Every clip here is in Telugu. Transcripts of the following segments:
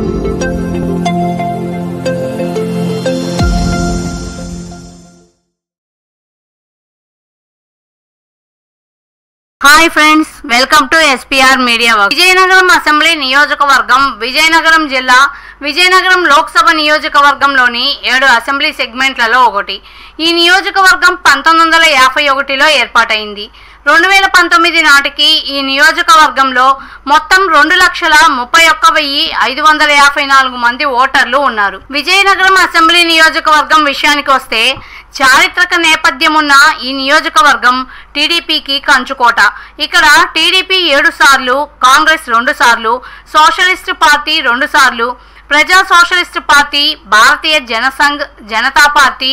Hi friends, welcome to SPR media work. Vizianagaram assembly నియోజకవర్గం విజయనగరం జిల్లా విజయనగరం లోక్సభ నియోజకవర్గంలోని 7 అసెంబ్లీ సెగ్మెంట్లలో ఒకటి. ఈ నియోజకవర్గం 1951లో ఏర్పాటైంది. 2019 నాటికి ఈ నియోజకవర్గంలో మొత్తం 2,31,554 మంది ఓటర్లు ఉన్నారు. విజయనగరం అసెంబ్లీ నియోజకవర్గం విషయానికి వస్తే చారిత్రక నేపథ్యం ఉన్న ఈ నియోజకవర్గం టీడీపీకి కంచుకోట. ఇక్కడ టీడీపీ 7 సార్లు, కాంగ్రెస్ 2 సార్లు, సోషలిస్టు పార్టీ 2 సార్లు, Praja socialist party, Bharatiya Jana Sangh, Janata party,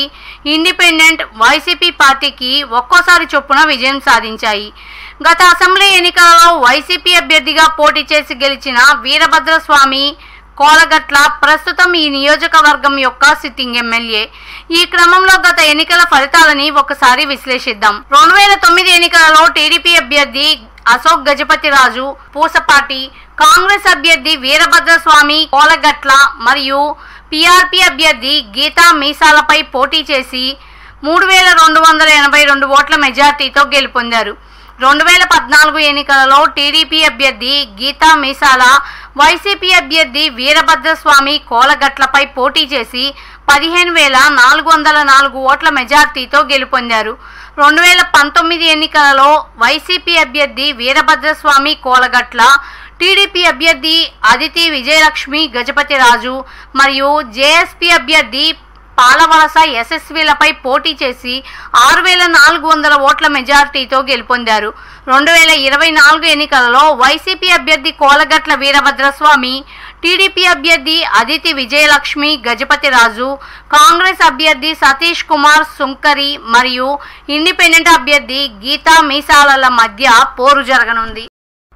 independent, YCP పార్టీకి ఒక్కోసారి చొప్పున విజయం సాధించాయి. గత అసెంబ్లీ ఎన్నికలలో వైసీపీ అభ్యర్థిగా పోటీ చేసి గెలిచిన వీరభద్రస్వామి కోలగట్ల ప్రస్తుతం ఈ నియోజకవర్గం యొక్క సిట్టింగ్ ఎమ్మెల్యే. ఈ క్రమంలో గత ఎన్నికల ఫలితాలని ఒకసారి విశ్లేషిద్దాం. 2009 ఎన్నికలలో టీడీపీ అభ్యర్థి అశోక్ గజపతిరాజు పూసపాటి, కాంగ్రెస్ అభ్యర్థి వీరభద్రస్వామి కోలగట్ల మరియు పీఆర్పీ అభ్యర్థి గీతా మీసాలపై పోటీ చేసి 3,282 ఓట్ల మెజార్టీతో గెలుపొందారు. 2014 ఎన్నికలలో టీడీపీ అభ్యర్థి గీతా మీసాల వైసీపీ అభ్యర్థి వీరభద్రస్వామి కోలగట్లపై పోటీ చేసి 15,404 ఓట్ల మెజార్టీతో గెలుపొందారు. 2019 ఎన్నికలలో వైసీపీ అభ్యర్థి వీరభద్రస్వామి కోలగట్ల, టీడీపీ అభ్యర్థి అదితి విజయలక్ష్మి గజపతిరాజు మరియు జేఎస్పీ అభ్యర్థి పాలవలస యశస్విలపై పోటీ చేసి 6,400 ఓట్ల మెజార్టీతో గెలుపొందారు. 2024 ఎన్నికలలో వైసీపీ అభ్యర్థి కోలగట్ల వీరభద్రస్వామి, టీడీపీ అభ్యర్థి అదితి విజయలక్ష్మి గజపతిరాజు, కాంగ్రెస్ అభ్యర్థి సతీష్ కుమార్ సుంకరి మరియు ఇండిపెండెంట్ అభ్యర్థి గీతా మీసాల మధ్య పోరు జరగనుంది.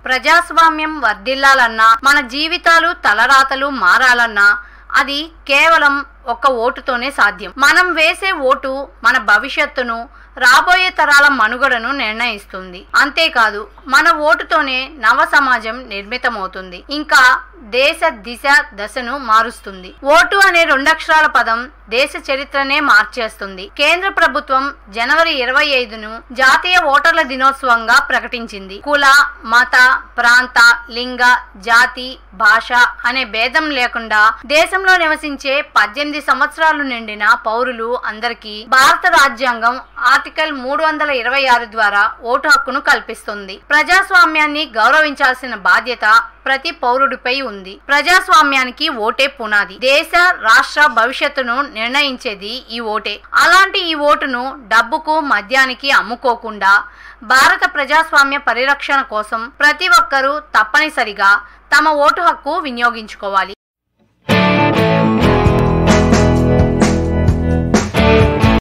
ప్రజాస్వామ్యం వర్ధిల్లాలన్నా, మన జీవితాలు తలరాతలు మారాలన్నా అది కేవలం ఒక్క ఓటుతోనే సాధ్యం. మనం వేసే ఓటు మన భవిష్యత్తును, రాబోయే తరాల మనుగడను నిర్ణయిస్తుంది. అంతేకాదు, మన ఓటుతోనే నవ సమాజం నిర్మితమవుతుంది, ఇంకా దేశ దిశ దశను మారుస్తుంది. ఓటు అనే 2 అక్షరాల పదం దేశ చరిత్రనే మార్చేస్తుంది. కేంద్ర ప్రభుత్వం జనవరి 25ను జాతీయ ఓటర్ల దినోత్సవంగా ప్రకటించింది. కుల, మత, ప్రాంత, లింగ, జాతి, భాష అనే భేదం లేకుండా దేశంలో నివసించే 18 సంవత్సరాలు నిండిన పౌరులు అందరికీ భారత రాజ్యాంగం ఆర్టికల్ 326 ద్వారా ఓటు హక్కును కల్పిస్తుంది. ప్రజాస్వామ్యాన్ని గౌరవించాల్సిన బాధ్యత ప్రతి పౌరుడిపై ఉంది. ప్రజాస్వామ్యానికి ఓటే పునాది. దేశ, రాష్ట్ర భవిష్యత్తును నిర్ణయించేది ఈ ఓటే. అలాంటి ఈ ఓటును డబ్బుకు, మద్యానికి అమ్ముకోకుండా భారత ప్రజాస్వామ్య పరిరక్షణ కోసం ప్రతి ఒక్కరూ తప్పనిసరిగా తమ ఓటు హక్కు వినియోగించుకోవాలి.